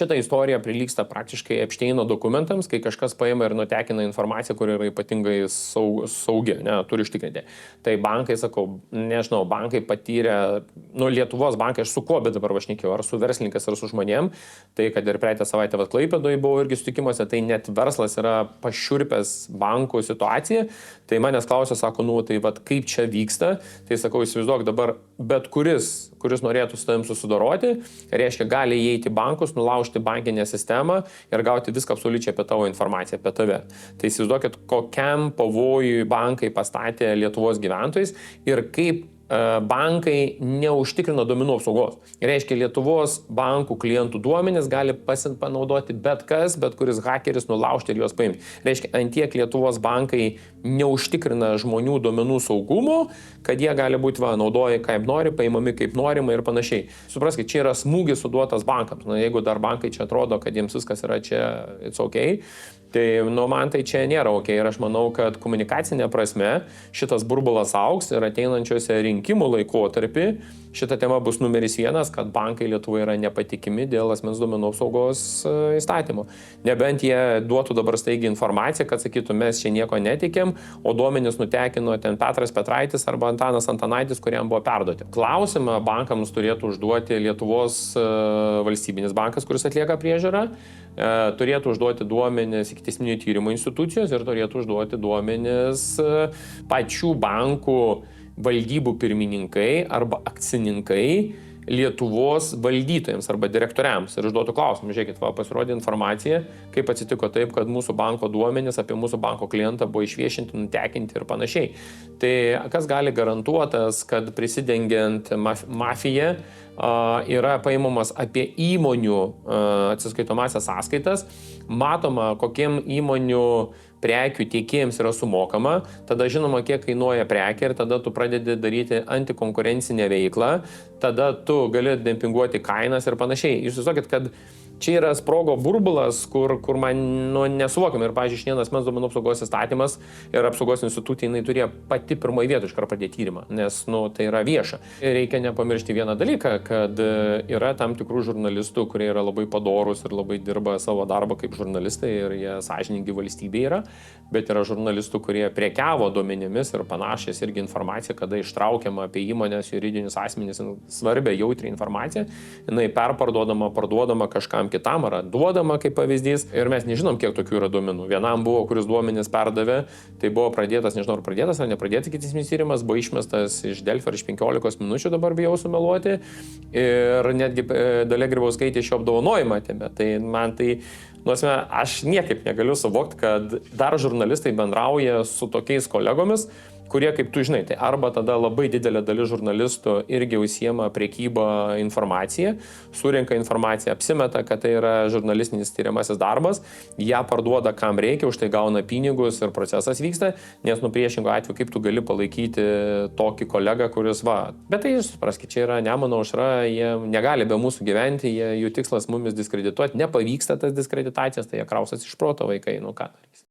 Šitą istoriją prilygsta praktiškai Epšteino dokumentams, kai kažkas paima ir nutekina informaciją, kur yra ypatingai saugi, ne, turi užtikrinti. Tai bankai, sakau, nežinau, bankai patyrė, Lietuvos bankai, aš su kuo bet dabar važinėjau, ar su verslininkais, ar su žmonėm, tai kad ir praeitą savaitę Klaipėdoje buvau irgi sutikimuose, tai net verslas yra pašiurpęs bankų situaciją, tai manęs klausė, sako, tai kaip čia vyksta, tai sakau, įsivaizduok dabar, bet kuris norėtų su tavim susidoroti, reiškia, gali įeiti į bankus, nulaužti bankinę sistemą ir gauti viską absoliučiai apie tavo informaciją, apie tave. Tai įsivaizduokit, kokiam pavojui bankai pastatė Lietuvos gyventojais ir kaip bankai neužtikrina duomenų apsaugos. Reiškia, Lietuvos bankų klientų duomenis gali panaudoti bet kuris hakeris nulaužti ir juos paimti. Reiškia, antiek Lietuvos bankai neužtikrina žmonių duomenų saugumo, kad jie gali būti naudoja kaip nori, paimami kaip norima ir panašiai. Supraskite, čia yra smūgis suduotas bankams. Jeigu dar bankai čia atrodo, kad jiems viskas yra čia, it's okay, tai man tai čia nėra ok ir aš manau, kad komunikacinė prasme šitas burbulas augs ir ateinančiuose rinkimų laikotarpį šita tema bus numeris 1, kad bankai Lietuvoje yra nepatikimi dėl asmens duomenų apsaugos įstatymo. Nebent jie duotų dabar staigiai informaciją, kad sakytų, mes čia nieko netikėm, o duomenis nutekino ten Petras Petraitis arba Antanas Antanaitis, kuriam buvo perduoti. Klausimą bankams turėtų užduoti Lietuvos valstybinis bankas, kuris atlieka priežiūrą, turėtų užduoti duomenis ikiteisminio tyrimo institucijos ir turėtų užduoti duomenis pačių bankų valdybų pirmininkai arba akcininkai Lietuvos valdytojams arba direktoriams ir užduotų klausimą. Žiūrėkit, pasirodė informacija, kaip atsitiko taip, kad mūsų banko duomenys apie mūsų banko klientą buvo išviešinti, nutekinti ir panašiai. Tai kas gali garantuotas, kad prisidengiant mafiją yra paimamas apie įmonių atsiskaitomasias sąskaitas, matoma, kokiem įmonių prekių tiekėjams yra sumokama, tada žinoma, kiek kainuoja prekė ir tada tu pradedi daryti antikonkurencinę veiklą, tada tu gali dempinguoti kainas ir panašiai. Jūs įsivaizduokit, kad čia yra sprogo burbulas, kur man nesuvokiama. Ir, pavyzdžiui, šiandien asmens duomenų apsaugos įstatymas ir apsaugos institucija, jinai turėjo pati pirmoji vieta iškart pradėti tyrimą, nes tai yra vieša. Ir reikia nepamiršti vieną dalyką, kad yra tam tikrų žurnalistų, kurie yra labai padorūs ir labai dirba savo darbą kaip žurnalistai ir jie sąžiningi valstybė yra, bet yra žurnalistų, kurie prekiavo duomenimis ir panašias irgi informacija, kada ištraukiama apie įmonės, juridinius asmenys, svarbia jautri informacija, jinai perparduodama, parduodama kažkam kitam ar duodama kaip pavyzdys ir mes nežinom, kiek tokių yra duomenų. Vienam buvo, kuris duomenis perdavė, tai buvo pradėtas, nežinau, ar pradėtas ar nepradėtas ikiteisminis tyrimas, buvo išmestas iš Delfio iš 15 minučių, dabar bijau sumeluoti ir netgi Dalia Grybauskaitė iš jo apdovanojimą atėmė. Tai man aš niekaip negaliu suvokti, kad dar žurnalistai bendrauja su tokiais kolegomis, kurie, kaip tu žinai, tai arba tada labai didelė dalis žurnalistų irgi užsiema prekybą informaciją, surinka informaciją, apsimeta, kad tai yra žurnalistinis tyriamasis darbas, ją parduoda kam reikia, už tai gauna pinigus ir procesas vyksta, nes priešingo atveju, kaip tu gali palaikyti tokį kolegą, kuris Bet tai jūs supraskite, čia yra Nemuno aušra, jie negali be mūsų gyventi, jų tikslas mumis diskredituoti, nepavyksta tas diskreditacijas, tai jie krausas iš proto vaikai, ką darys.